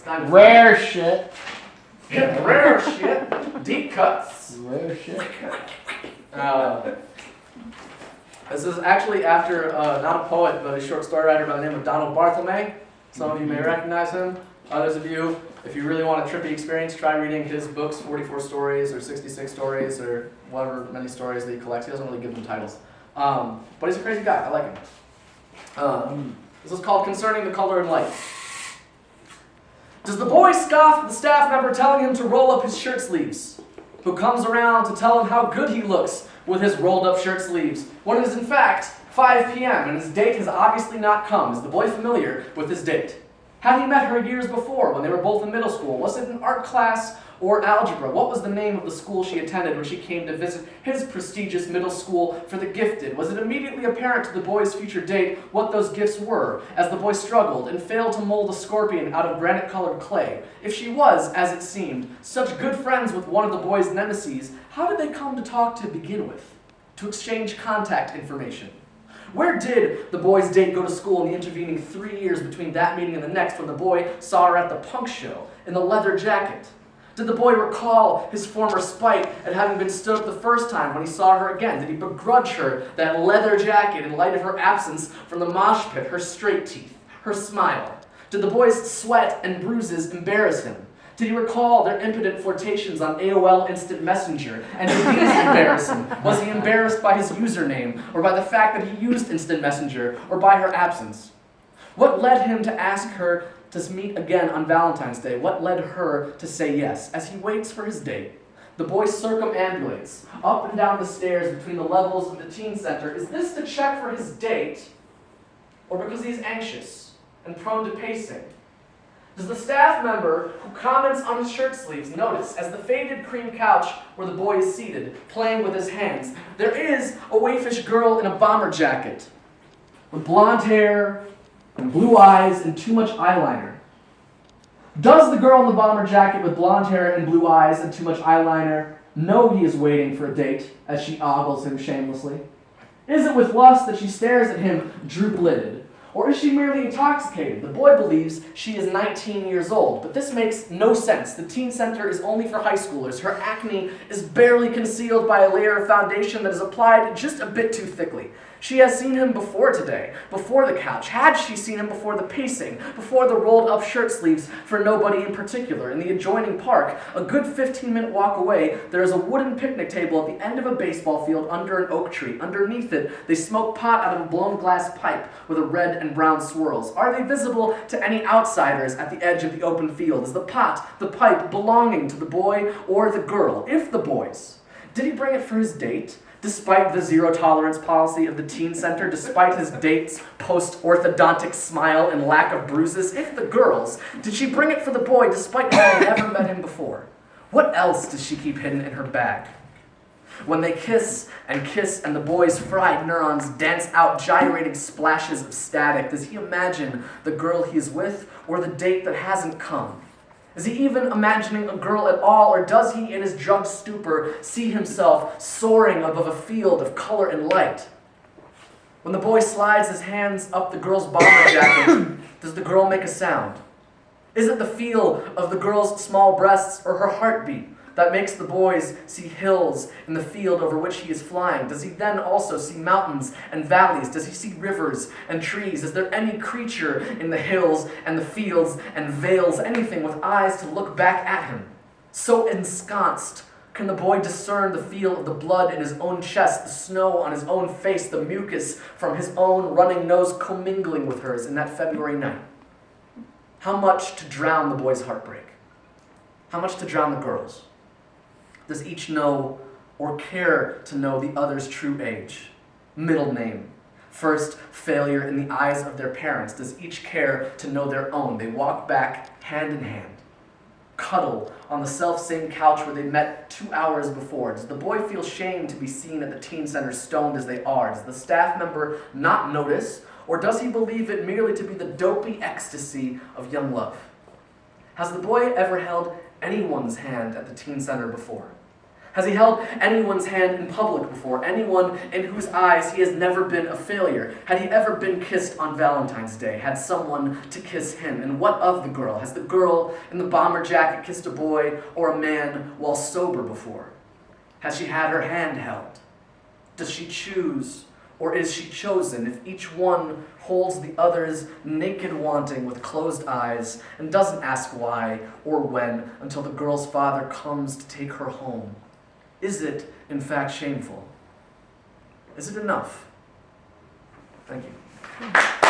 kind of rare shit. Rare shit. Deep cuts. Rare shit. This is actually after, not a poet, but a short story writer by the name of Donald Barthelme. Some of you may recognize him. Others of you, if you really want a trippy experience, try reading his books, 44 stories or 66 stories or whatever many stories that he collects. He doesn't really give them titles. But he's a crazy guy. I like him. This is called Concerning the Color and Light. Does the boy scoff at the staff member telling him to roll up his shirt sleeves, who comes around to tell him how good he looks with his rolled up shirt sleeves, when it is in fact 5 p.m. and his date has obviously not come? Is the boy familiar with his date? Had he met her years before when they were both in middle school? Was it an art class or algebra? What was the name of the school she attended when she came to visit his prestigious middle school for the gifted? Was it immediately apparent to the boy's future date what those gifts were, as the boy struggled and failed to mold a scorpion out of granite-colored clay? If she was, as it seemed, such good friends with one of the boy's nemeses, how did they come to talk to begin with? To exchange contact information? Where did the boy's date go to school in the intervening 3 years between that meeting and the next, when the boy saw her at the punk show in the leather jacket? Did the boy recall his former spite at having been stood up the first time when he saw her again? Did he begrudge her that leather jacket in light of her absence from the mosh pit, her straight teeth, her smile? Did the boy's sweat and bruises embarrass him? Did he recall their impotent flirtations on AOL Instant Messenger? And did these embarrass him? Was he embarrassed by his username, or by the fact that he used Instant Messenger, or by her absence? What led him to ask her to meet again on Valentine's Day? What led her to say yes? As he waits for his date, the boy circumambulates up and down the stairs between the levels of the teen center. Is this to check for his date, or because he's anxious and prone to pacing? Does the staff member who comments on his shirt sleeves notice, as the faded cream couch where the boy is seated, playing with his hands, there is a waifish girl in a bomber jacket with blonde hair and blue eyes and too much eyeliner? Does the girl in the bomber jacket with blonde hair and blue eyes and too much eyeliner know he is waiting for a date as she ogles him shamelessly? Is it with lust that she stares at him droop-lidded? Or is she merely intoxicated? The boy believes she is 19 years old, but this makes no sense. The teen center is only for high schoolers. Her acne is barely concealed by a layer of foundation that is applied just a bit too thickly. She has seen him before today, before the couch. Had she seen him before the pacing, before the rolled-up shirt sleeves for nobody in particular? In the adjoining park, a good 15-minute walk away, there is a wooden picnic table at the end of a baseball field under an oak tree. Underneath it, they smoke pot out of a blown glass pipe with a red and brown swirls. Are they visible to any outsiders at the edge of the open field? Is the pot, the pipe, belonging to the boy or the girl? If the boy's, did he bring it for his date? Despite the zero-tolerance policy of the teen center, despite his date's post-orthodontic smile and lack of bruises? If the girl's, did she bring it for the boy despite having never met him before? What else does she keep hidden in her bag? When they kiss and the boy's fried neurons dance out gyrating splashes of static, does he imagine the girl he is with or the date that hasn't come? Is he even imagining a girl at all, or does he, in his drugged stupor, see himself soaring above a field of color and light? When the boy slides his hands up the girl's bomber jacket, does the girl make a sound? Is it the feel of the girl's small breasts or her heartbeat that makes the boy see hills in the field over which he is flying? Does he then also see mountains and valleys? Does he see rivers and trees? Is there any creature in the hills and the fields and vales, anything with eyes to look back at him? So ensconced, can the boy discern the feel of the blood in his own chest, the snow on his own face, the mucus from his own running nose commingling with hers in that February night? How much to drown the boy's heartbreak? How much to drown the girl's? Does each know or care to know the other's true age, middle name, first failure in the eyes of their parents? Does each care to know their own? They walk back hand in hand, cuddle on the self-same couch where they met 2 hours before. Does the boy feel shame to be seen at the teen center stoned as they are? Does the staff member not notice, or does he believe it merely to be the dopey ecstasy of young love? Has the boy ever held anyone's hand at the teen center before? Has he held anyone's hand in public before? Anyone in whose eyes he has never been a failure? Had he ever been kissed on Valentine's Day? Had someone to kiss him? And what of the girl? Has the girl in the bomber jacket kissed a boy or a man while sober before? Has she had her hand held? Does she choose, or is she chosen? If each one holds the other's naked wanting with closed eyes and doesn't ask why or when until the girl's father comes to take her home, is it, in fact, shameful? Is it enough? Thank you.